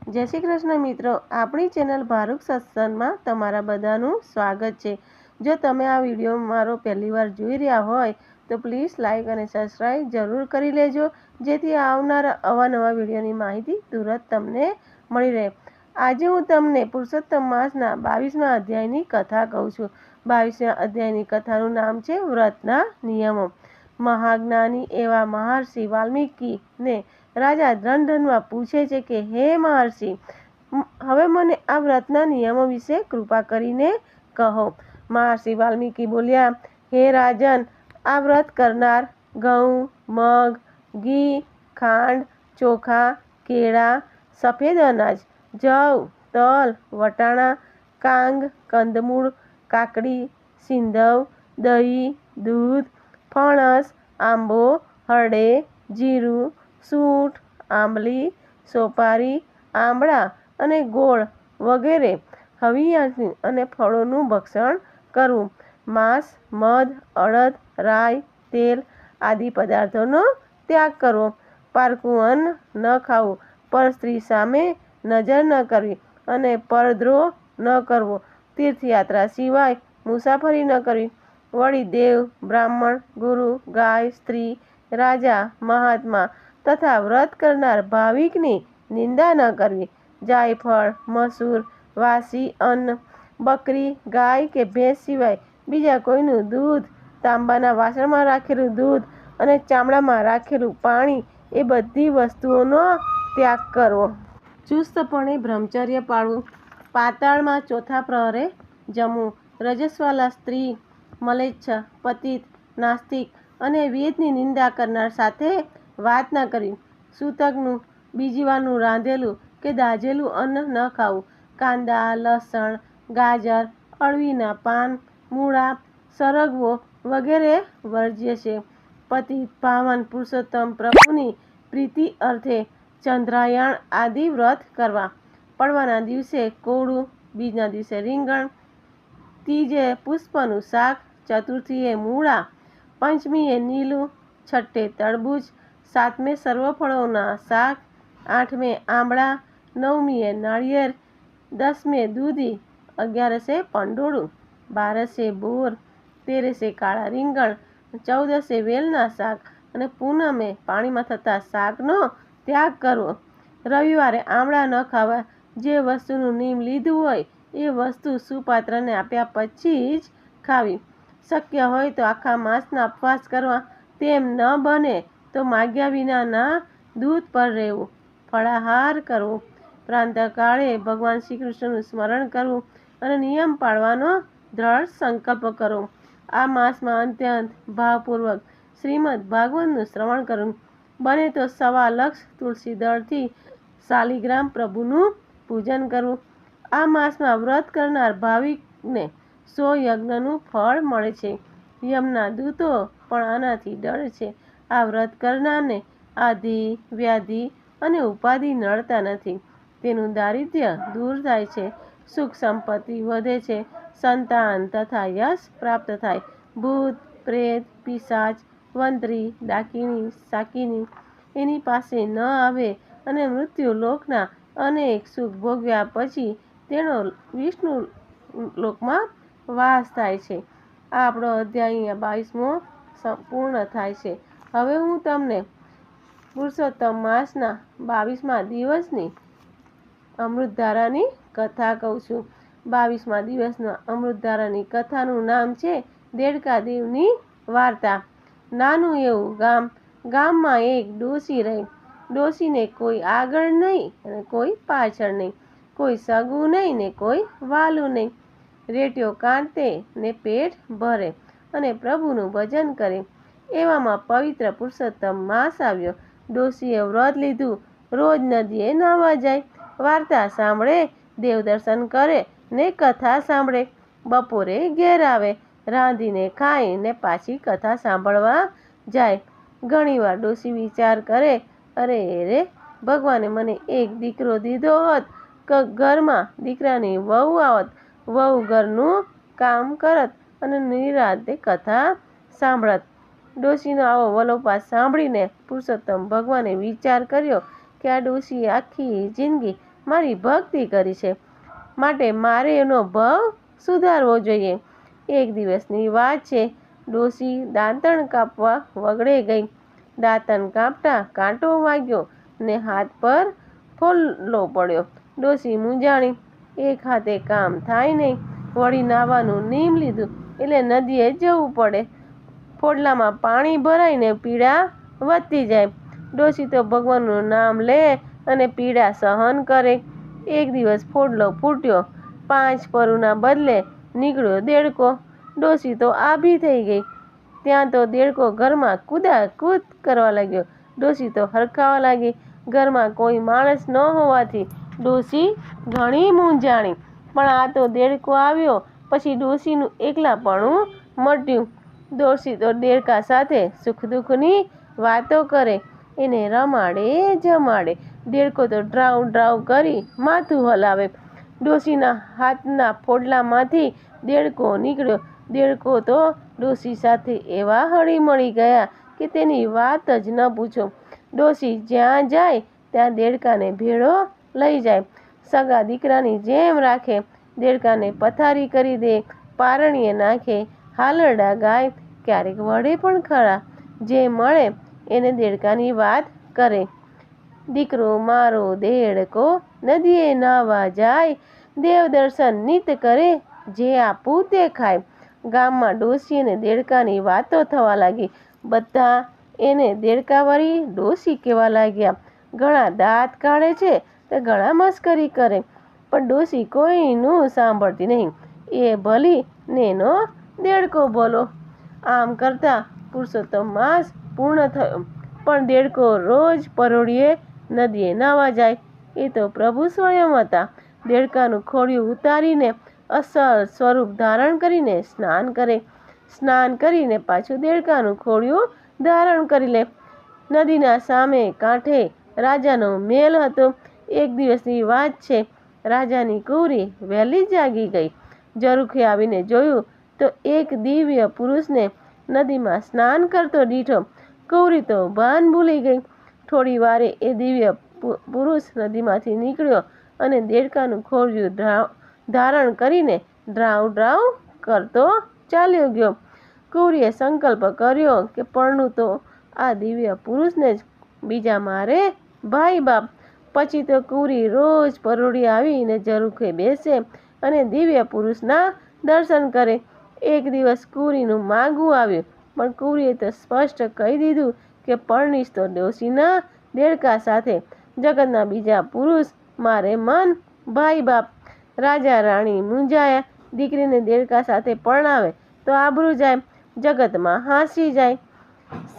જય શ્રી કૃષ્ણ મિત્રો, આપણી ચેનલ ભારૂક સત્સંગમાં તમારા બધાનું સ્વાગત છે। જો તમે આ વિડીયો મારો પહેલી વાર જોઈ રહ્યા હોય તો પ્લીઝ લાઇક અને સબસ્ક્રાઈબ જરૂર કરી લેજો, જેથી આવનારા અવાનવા વિડીયોની માહિતી તુરંત તમને મળી રહે। આજે હું તમને પુરુષોત્તમ માસના 22મા અધ્યાયની કથા કહું છું। 22મા અધ્યાયની કથાનું નામ છે વ્રતના નિયમો। મહાજ્ઞાની એવા મહર્ષિ વાલ્મીકિને રાજા ધનધન્વા પૂછે છે કે હે મહર્ષિ, હવે મને આ વ્રતના નિયમો વિશે કૃપા કરીને કહો। મહર્ષિ વાલ્મીકિ બોલ્યા, હે રાજન, આ વ્રત કરનાર ઘઉં, મગ, ઘી, ખાંડ, ચોખા, કેળા, સફેદ અનાજ, જવ, તલ, વટાણા, કાંગ, કંદમૂળ, કાકડી, સિંધવ, દહીં, દૂધ, ફણસ, આંબો, હરડે, જીરું, સૂંઠ, આંબલી, સોપારી, આમળા અને ગોળ વગેરે હવિયાસી અને ફળોનું ભક્ષણ કરવું। માંસ, મધ, અડદ, રાઈ, તેલ આદિ પદાર્થોનો ત્યાગ કરવો। પારકું અન્ન ન ખાવું, પરસ્ત્રી સામે નજર ન કરવી અને પરદ્રોહ ન કરવો। તીર્થયાત્રા સિવાય મુસાફરી ન કરવી। વળી દેવ, બ્રાહ્મણ, ગુરુ, ગાય, સ્ત્રી, રાજા, મહાત્મા તથા વ્રત કરનાર ભાવિકની નિંદા ન કરવી। જાયફળ, મસૂર, વાસી અન્ન, બકરી, ગાય કે ભેંસ સિવાય બીજા કોઈનું દૂધ, તાંબાના વાસણમાં રાખેલું દૂધ અને ચામડામાં રાખેલું પાણી એ બધી વસ્તુઓનો ત્યાગ કરવો। ચુસ્તપણે બ્રહ્મચર્ય પાળવું। પાતાળમાં ચોથા પ્રહરે જમવું। રજસ્વાલા સ્ત્રી, મલેચ્છ, પતિત, નાસ્તિક અને વેદની નિંદા કરનાર સાથે વાત ન કરવી। સૂતકનું, બીજી વારનું રાંધેલું કે દાઝેલું અન્ન ન ખાવું। કાંદા, લસણ, ગાજર, અળવીના પાન, મૂળા, સરગવો વગેરે વર્જ્ય છે। પતિત પાવન પુરુષોત્તમ પ્રભુની પ્રીતિ અર્થે ચંદ્રાયણ આદિ વ્રત કરવા। પડવાના દિવસે કોળું, બીજના દિવસે રીંગણ, તીજે પુષ્પનું શાક, ચતુર્થીએ મૂળા, પંચમીએ નીલું, છઠ્ઠે તરબૂચ, સાતમે સર્વ ફળોના શાક, આઠમે આંબળા, નવમીએ નાળિયેર, દસમે દૂધી, અગિયારસે પંડોળું, બારસે બોર, તેરસે કાળા રીંગણ, ચૌદસે વેલના શાક અને પૂનમે પાણીમાં થતા શાકનો ત્યાગ કરવો। રવિવારે આમળા ન ખાવા। જે વસ્તુનું નિયમ લીધું હોય એ વસ્તુ સુપાત્રને આપ્યા પછી જ ખાવી। શક્ય હોય તો આખા માસના ઉપવાસ કરવા। તેમ ન બને તો માગ્યા વિનાના દૂધ પર રહેવું। ફળાહાર કરવો। પ્રાતઃકાળે ભગવાન શ્રી કૃષ્ણનું સ્મરણ કરવું અને નિયમ પાળવાનો દ્રઢ સંકલ્પ કરવો। આ માસમાં અત્યંત ભાવપૂર્વક શ્રીમદ્ ભાગવતનું શ્રવણ કરવું। બને તો 1.25 લક્ષ તુલસી દળથી શાલિગ્રામ પ્રભુનું પૂજન કરવું। આ માસમાં વ્રત કરનાર ભાવિકને 100 યજ્ઞનું ફળ મળે છે। યમના દૂતો પણ આનાથી ડરે છે। આ વ્રત કરનારને આધિ, વ્યાધિ અને ઉપાધિ નડતા નથી। તેનું દારિદ્ર્ય દૂર થાય છે, સુખ સંપત્તિ વધે છે, સંતાન તથા યશ પ્રાપ્ત થાય। ભૂત, પ્રેત, પિશાચ, વંતરી, ડાકીણી, શાકિની એની પાસે ન આવે અને મૃત્યુ લોકના અનેક સુખ ભોગવ્યા પછી તેનો વિષ્ણુ લોકમાં વાસ થાય છે। આ આપણો અધ્યાય 22મો પૂર્ણ થાય છે। હવે હું તમને પુરુષોત્તમ માસના 22મા દિવસની અમૃતધારાની કથા કહું છું। 22મા દિવસના અમૃતધારાની કથાનું નામ છે દેડકા દેવની વાર્તા। નાનું એવું ગામ। ગામમાં એક ડોશી રહે। ડોશીને કોઈ આગળ નહીં અને કોઈ પાછળ નહીં, કોઈ સગું નહીં ને કોઈ વહાલું નહીં। રેટીઓ કાઢે ને પેટ ભરે અને પ્રભુનું ભજન કરે। એવામાં પવિત્ર પુરુષોત્તમ માસ આવ્યો। ડોશીએ વ્રત લીધું। રોજ નદીએ નાહવા જાય, વાર્તા સાંભળે, દેવદર્શન કરે ને કથા સાંભળે। બપોરે ઘેર આવે, રાંધીને ખાય ને પાછી કથા સાંભળવા જાય। ઘણીવાર ડોશી વિચાર કરે, અરે રે, ભગવાને મને એક દીકરો દીધો હોત તો ઘરમાં દીકરાની વહુ આવત, વહુ ઘરનું કામ કરત અને નિરાંતે કથા સાંભળત। ડોશીનો આવો વલોપાસ સાંભળીને પુરુષોત્તમ ભગવાને વિચાર કર્યો કે આ ડોશીએ આખી જિંદગી મારી ભક્તિ કરી છે, માટે મારે એનો ભાવ સુધારવો જોઈએ. એક દિવસની વાત છે. ડોશી દાંતણ કાપવા વગડે ગઈ. દાંતણ કાપતા કાંટો વાગ્યો ને હાથ પર ફોલ્લો પડ્યો. ડોશી મૂંઝાણી. એક હાથે કામ થાય નહીં. વળી નાવાનું નીમ લીધું એટલે નદીએ જવું પડે. ફોડલામાં પાણી ભરાઈને પીડા વધતી જાય. ડોશી તો ભગવાનનું નામ લે અને પીડા સહન કરે. એક દિવસ ફોડલો ફૂટ્યો. 5 પરુના બદલે નીકળ્યો દેડકો. ડોશી તો આભી થઈ ગઈ. ત્યાં તો દેડકો ઘરમાં કૂદાકૂદ કરવા લાગ્યો. ડોશી તો હરખાવા લાગી. ઘરમાં કોઈ માણસ ન હોવાથી ડોશી ઘણી મૂંઝાણી. પણ આ તો દેડકો આવ્યો પછી ડોશીનું એકલાપણું મટ્યું. ડોશી તો દેડકા સાથે સુખ દુઃખની વાતો કરે, એને રમાડે જમાડે. દેડકો તો ડ્રાઉ ડ્રાઉ કરી માથું હલાવે. ડોશીના હાથના ફોડલામાંથી દેડકો નીકળ્યો. દેડકો તો ડોશી સાથે એવા હળી મળી ગયા કે તેની વાત જ ન પૂછો. ડોશી જ્યાં જાય ત્યાં દેડકાને ભેળો લઈ જાય. સગા દીકરાની જેમ રાખે. દેડકાને પથારી કરી દે, પારણીએ નાખે, હાલરડા ગાય, ક્યારેક વળે પણ ખરા. જે મળે એને દેડકાની વાત કરે. દીકરો મારો દેડકો નદીએ નાવા જાય, દેવ દર્શન નિત કરે, જે આપું તે ખાય. ગામમાં ડોશી અને દેડકાની વાતો થવા લાગી. બધા એને દેડકાવાળી ડોશી કહેવા લાગ્યા. ઘણા દાંત કાઢે છે તો ઘણા મસ્કરી કરે, પણ ડોશી કોઈનું સાંભળતી નહીં. એ ભલી ને એનો દેડકો ભલો. આમ કરતાં પુરુષોત્તમ માસ પૂર્ણ થયો. પણ દેડકો રોજ પરોઢિયે નદીએ નાવા જાય. એ તો પ્રભુ સ્વયં હતા. દેડકાનું ખોડિયું ઉતારીને અસલ સ્વરૂપ ધારણ કરીને સ્નાન કરે. સ્નાન કરીને પાછું દેડકાનું ખોડિયું ધારણ કરી લે. નદીના સામે કાંઠે રાજાનો મહેલ હતો. એક દિવસની વાત છે. રાજાની કુંવરી વહેલી જાગી ગઈ. ઝરૂખે આવીને જોયું તો એક દિવ્ય પુરુષને નદીમાં સ્નાન કરતો દીઠો. કુંવરી તો ભાન ભૂલી ગઈ. થોડી વારે એ દિવ્ય પુરુષ નદીમાંથી નીકળ્યો અને દેડકાનું ખોડિયું ધારણ કરીને ડ્રાઉ ડ્રાઉ કરતો ચાલ્યો ગયો. કુંવરીએ સંકલ્પ કર્યો કે પરણું તો આ દિવ્ય પુરુષને જ, બીજા મારે ભાઈ બાપ. પછી તો કુંવરી રોજ પરોઢિયે આવીને ઝરૂખે બેસે અને દિવ્ય પુરુષના દર્શન કરે. એક દિવસ કુંવરીનું માગવું આવ્યું, પણ કુંવરીએ તો સ્પષ્ટ કહી દીધું કે પરણીશ તો ડોશીના દેડકા સાથે. જગતના બીજા પુરુષ મારે મન ભાઈ બાપ. રાજા રાણી મૂંઝાયા. દીકરીને દેડકા સાથે પરણાવે તો આબરૂ જાય, જગતમાં હાંસી જાય.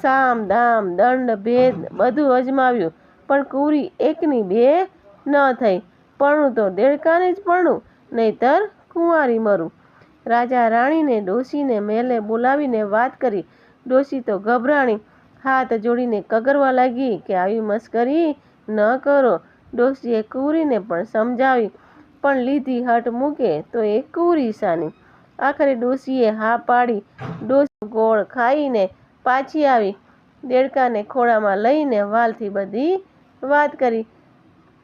સામ દામ દંડ ભેદ બધું અજમાવ્યું, પણ કુંવરી એકની બે ન થઈ. પરણું તો દેડકાને જ પરણું, નહીતર કુંવારી મરું. રાજા રાણીને ડોશીને મહેલે બોલાવીને વાત કરી. ડોશી તો ગભરાણી. હાથ જોડીને કગરવા લાગી કે આવી મસ્કરી ન કરો. ડોશીએ કુંવરીને પણ સમજાવી, પણ લીધી હઠ મૂકે તો એ કુંવરી સાની. આખરે ડોશીએ હા પાડી. ડોશી ગોળ ખાઈને પાછી આવી. દેડકાને ખોળામાં લઈને વાલથી બધી વાત કરી.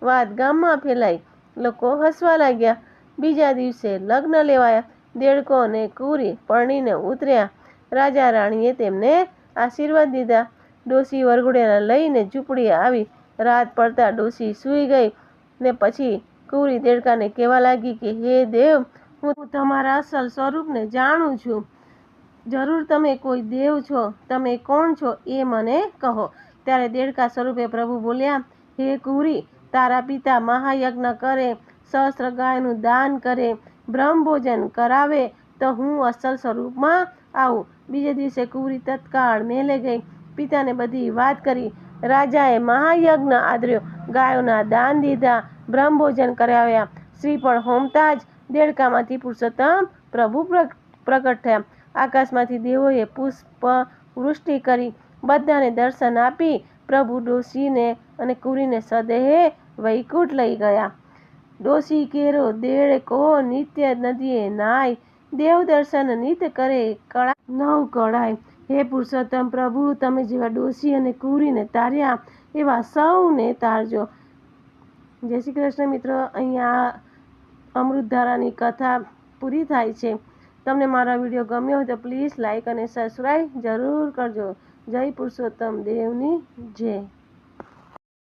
વાત ગામમાં ફેલાઈ. લોકો હસવા લાગ્યા. બીજા દિવસે લગ્ન લેવાયા. દેડકો અને કુંવરી પરણીને ઉતર્યા. રાજા રાણીએ તેમને આશીર્વાદ દીધા. ડોશી વરઘોડિયાને લઈને ઝૂંપડીએ આવી. રાત પડતા ડોશી સૂઈ ગઈ ને પછી કુંવરી દેડકાને કહેવા લાગી કે હે દેવ, હું તમારા અસલ સ્વરૂપને જાણું છું. જરૂર તમે કોઈ દેવ છો. તમે કોણ છો એ મને કહો. ત્યારે દેડકા સ્વરૂપે પ્રભુ બોલ્યા, હે કુંવરી, તારા પિતા મહાયજ્ઞ કરે, સહસ્ત્ર ગાયનું દાન કરે, બ્રહ્મભોજન કરાવે તો હું અસલ સ્વરૂપમાં આવું. બીજે દિવસે કુંવરી તત્કાળ મહેલે ગઈ. પિતાને બધી વાત કરી. રાજાએ મહાયજ્ઞ આદર્યો, ગાયોના દાન દીધા, બ્રહ્મભોજન કરાવ્યા. શ્રીફળ હોમતા જ દેડકામાંથી પુરુષોત્તમ પ્રભુ પ્રગટ થયા. આકાશમાંથી દેવોએ પુષ્પ વૃષ્ટિ કરી. બધાને દર્શન આપી પ્રભુ ડોશીને અને કુંવરીને સદેહે વૈકુંઠ લઈ ગયા. ડોશી કેરો દેડકો નિત્ય નદીએ નાય, દેવ દર્શન નિત કરે, કળા નવ કળાય. હે પુરુષોત્તમ પ્રભુ, તમે જેવા ડોશી અને કુંવરીને તાર્યા એવા સૌને તારજો. જય શ્રી કૃષ્ણ મિત્રો. અહીંયા અમૃતધારાની કથા પૂરી થાય છે. તમને મારા વિડીયો ગમ્યો હોય તો પ્લીઝ લાઈક અને સબસ્ક્રાઈબ જરૂર કરજો. જય પુરુષોત્તમ દેવની જય.